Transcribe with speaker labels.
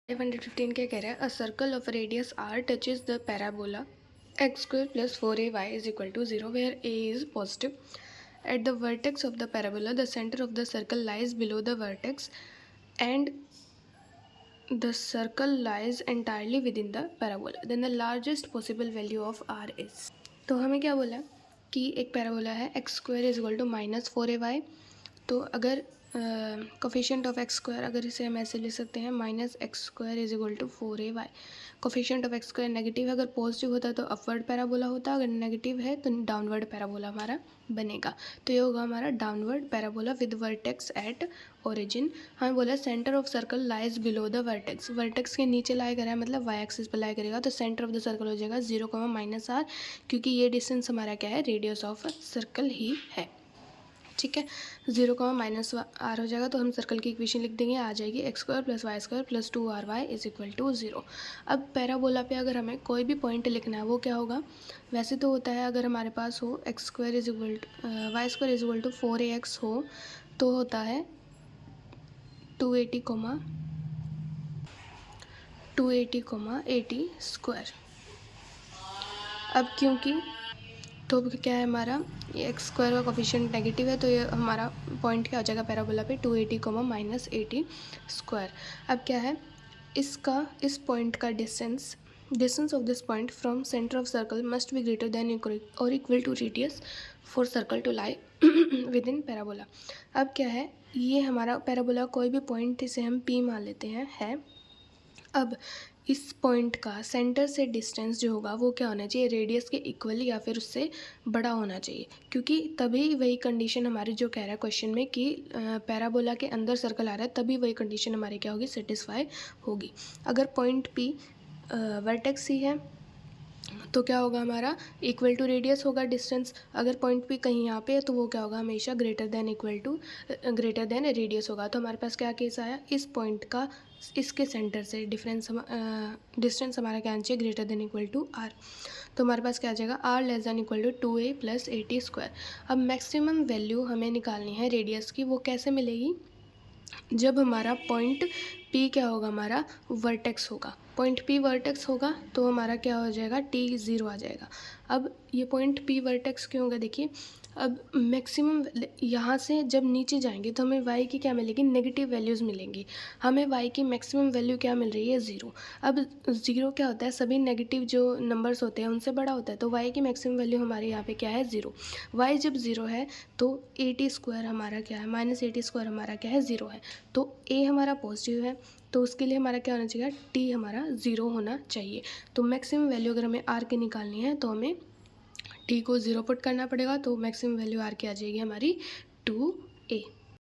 Speaker 1: 515 क्या कह रहा है, a circle of radius r touches the parabola x square plus 4ay is equal to 0 where a is positive. At the vertex of the parabola, the center of the circle lies below the vertex and the circle lies entirely within the parabola. Then the largest possible value of r is. तो हमें क्या बोला कि एक parabola है x square is equal to -4ay. तो अगर coefficient of x square, अगर इसे हम ऐसे लिख सकते हैं -x² is equal to 4ay. Coefficient of x square negative है, अगर पॉजिटिव होता है तो अपवर्ड पैराबोला होता, अगर नेगेटिव है तो डाउनवर्ड पैराबोला हमारा बनेगा. तो ये होगा हमारा downward parabola with vertex at origin. हमें बोला centre of circle lies below the vertex. Vertex के नीचे लाई करा है, मतलब वाई एक्सिस पर लाई करेगा, तो सेंटर ऑफ द सर्कल हो जाएगा 0, -r, क्योंकि ये डिस्टेंस हमारा क्या है, रेडियस ऑफ सर्कल ही है. ठीक है, 0, -r हो जाएगा, तो हम सर्कल की इक्वेशन लिख देंगे, आ जाएगी x² + y² + 2ry is equal to 0. अब पैराबोला पे अगर हमें कोई भी पॉइंट लिखना है वो क्या होगा, वैसे तो होता है अगर हमारे पास हो x² is equal to y² is equal to 4ax हो तो होता है 280, 80 अब क्योंकि तो क्या है हमारा, ये एक्स स्क्वायर का कोफिशिएंट नेगेटिव है, तो ये हमारा पॉइंट क्या हो जाएगा पैराबोला पे 280, -80². अब क्या है इसका, इस पॉइंट का distance of this point from centre of circle must be greater than और equal to radius for circle to lie within parabola. अब क्या है, ये हमारा पैराबोला कोई भी पॉइंट इसे हम P मान लेते हैं है. अब इस पॉइंट का सेंटर से डिस्टेंस जो होगा वो क्या होना चाहिए, रेडियस के इक्वल या फिर उससे बड़ा होना चाहिए, क्योंकि तभी वही कंडीशन हमारी जो कह रहा है क्वेश्चन में कि पैराबोला के अंदर सर्कल आ रहा है, तभी वही कंडीशन हमारी क्या होगी, सेटिस्फाई होगी. अगर पॉइंट P वर्टेक्स ही है तो क्या होगा हमारा, इक्वल टू रेडियस होगा डिस्टेंस. अगर पॉइंट P कहीं यहाँ पे है तो वो क्या होगा, हमेशा ग्रेटर देन रेडियस होगा. तो हमारे पास क्या केस आया, इस पॉइंट का इसके सेंटर से डिस्टेंस हमारा क्या आना चाहिए, greater than equal to r. तो हमारे पास क्या आ जाएगा, r less than equal to 2a + 80². अब मैक्सिमम वैल्यू हमें निकालनी है रेडियस की, वो कैसे मिलेगी, जब हमारा पॉइंट P क्या होगा, हमारा वर्टेक्स होगा. पॉइंट P वर्टेक्स होगा तो हमारा क्या हो जाएगा, T 0 आ जाएगा. अब ये पॉइंट P वर्टेक्स क्यों होगा, देखिए अब मैक्सिमम यहाँ से जब नीचे जाएंगे तो हमें y की क्या मिलेगी, नेगेटिव वैल्यूज़ मिलेंगी. हमें y की मैक्सिमम वैल्यू क्या मिल रही है, 0. अब 0 क्या होता है, सभी नेगेटिव जो नंबर्स होते हैं उनसे बड़ा होता है, तो y की मैक्सिमम वैल्यू हमारे यहाँ पे क्या है, 0. y जब 0 है तो 80² हमारा क्या है, -80² हमारा क्या है, 0 है. तो a हमारा पॉजिटिव है, तो उसके लिए हमारा क्या होना चाहिए, t हमारा 0 होना चाहिए. तो मैक्सिमम वैल्यू अगर हमें r की निकालनी है तो हमें t को 0 पुट करना पड़ेगा, तो मैक्सिमम वैल्यू r की आ जाएगी हमारी 2a.